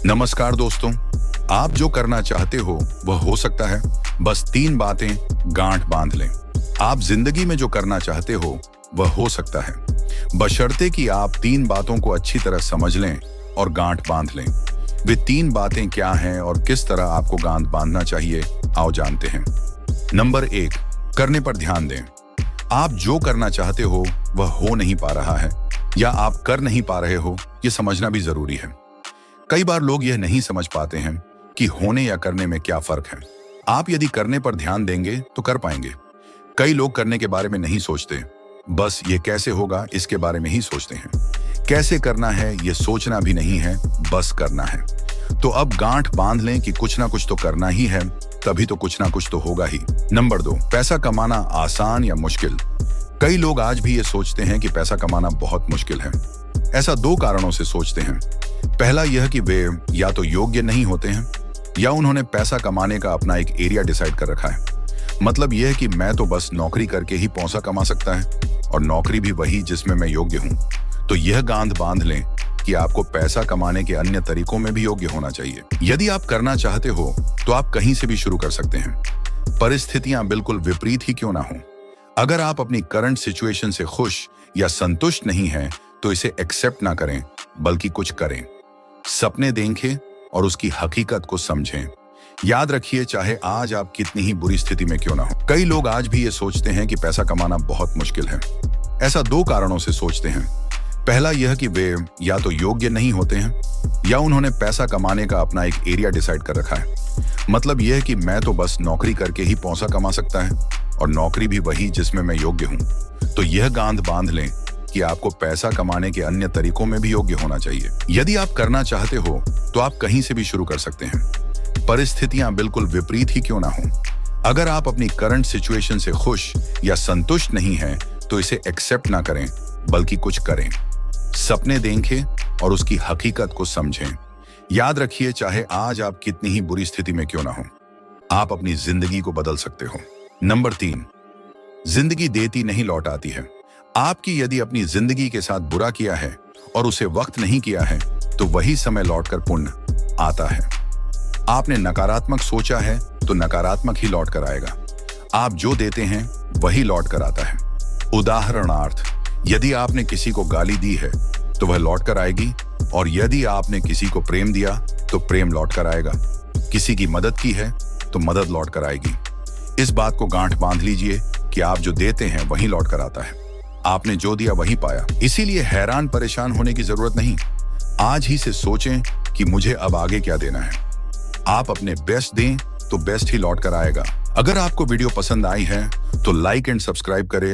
नमस्कार दोस्तों, आप जो करना चाहते हो वह हो सकता है। बस 3 बातें गांठ बांध लें। आप जिंदगी में जो करना चाहते हो वह हो सकता है, बशर्ते कि आप 3 बातों को अच्छी तरह समझ लें और गांठ बांध लें। वे 3 बातें क्या हैं और किस तरह आपको गांठ बांधना चाहिए, आओ जानते हैं। नंबर 1, करने पर ध्यान दें। आप जो करना चाहते हो वह हो नहीं पा रहा है या आप कर नहीं पा रहे हो, यह समझना भी जरूरी है। कई बार लोग यह नहीं समझ पाते हैं कि होने या करने में क्या फर्क है। आप यदि करने पर ध्यान देंगे तो कर पाएंगे। कई लोग करने के बारे में नहीं सोचते, बस ये कैसे होगा इसके बारे में ही सोचते हैं। कैसे करना है ये सोचना भी नहीं है, बस करना है। तो अब गांठ बांध लें कि कुछ ना कुछ तो करना ही है, तभी तो कुछ ना कुछ तो होगा ही। नंबर 2, पैसा कमाना आसान या मुश्किल। कई लोग आज भी ये सोचते हैं कि पैसा कमाना बहुत मुश्किल है। ऐसा 2 कारणों से सोचते हैं। पहला यह कि वे या तो योग्य नहीं होते हैं या उन्होंने पैसा कमाने का अपना एक एरिया डिसाइड कर रखा है। मतलब यह कि मैं तो बस नौकरी करके ही पैसा कमा सकता है और नौकरी भी वही जिसमें मैं योग्य हूं। तो यह गांठ बांध लें कि आपको पैसा कमाने के अन्य तरीकों में भी योग्य होना चाहिए। यदि आप करना चाहते हो तो आप कहीं से भी शुरू कर सकते हैं, परिस्थितियां बिल्कुल विपरीत ही क्यों ना हो। अगर आप अपनी करंट सिचुएशन से खुश या संतुष्ट नहीं हैं तो इसे एक्सेप्ट ना करें, बल्कि कुछ करें। सपने देखें और उसकी हकीकत को समझें। याद रखिए, चाहे आज आप कितनी ही बुरी स्थिति में क्यों ना हो। कई लोग आज भी ये सोचते हैं कि पैसा कमाना बहुत मुश्किल है। ऐसा 2 कारणों से सोचते हैं। पहला यह कि वे या तो योग्य नहीं होते हैं या उन्होंने पैसा कमाने का अपना एक एरिया डिसाइड कर रखा है। मतलब यह कि मैं तो बस नौकरी करके ही पैसा कमा सकता है और नौकरी भी वही जिसमें मैं योग्य हूं। तो यह गांठ बांध लें कि आपको पैसा कमाने के अन्य तरीकों में भी योग्य होना चाहिए। यदि आप करना चाहते हो तो आप कहीं से भी शुरू कर सकते हैं, परिस्थितियां बिल्कुल विपरीत ही क्यों ना हो। अगर आप अपनी करंट सिचुएशन से खुश या संतुष्ट नहीं हैं तो इसे एक्सेप्ट ना करें, बल्कि कुछ करें। सपने देखें और उसकी हकीकत को समझें। याद रखिए, चाहे आज आप कितनी ही बुरी स्थिति में क्यों ना हो, आप अपनी जिंदगी को बदल सकते हो। नंबर 3, जिंदगी देती नहीं लौट आती है। आपकी यदि अपनी जिंदगी के साथ बुरा किया है और उसे वक्त नहीं किया है तो वही समय लौटकर पुण्य आता है। आपने नकारात्मक सोचा है तो नकारात्मक ही लौट कर आएगा। आप जो देते हैं वही लौट कर आता है। उदाहरणार्थ, यदि आपने किसी को गाली दी है तो वह लौट कर आएगी, और यदि आपने किसी को प्रेम दिया तो प्रेम लौट कर आएगा। किसी की मदद की है तो मदद लौट कर आएगी। इस बात को गांठ बांध लीजिए कि आप जो देते हैं वही लौट कर आता है। आपने जो दिया वही पाया। इसीलिए हैरान परेशान होने की जरूरत नहीं। आज ही से सोचें कि मुझे अब आगे क्या देना है। आप अपने बेस्ट दें तो बेस्ट ही लौट कर आएगा। अगर आपको वीडियो पसंद आई है तो लाइक एंड सब्सक्राइब करें।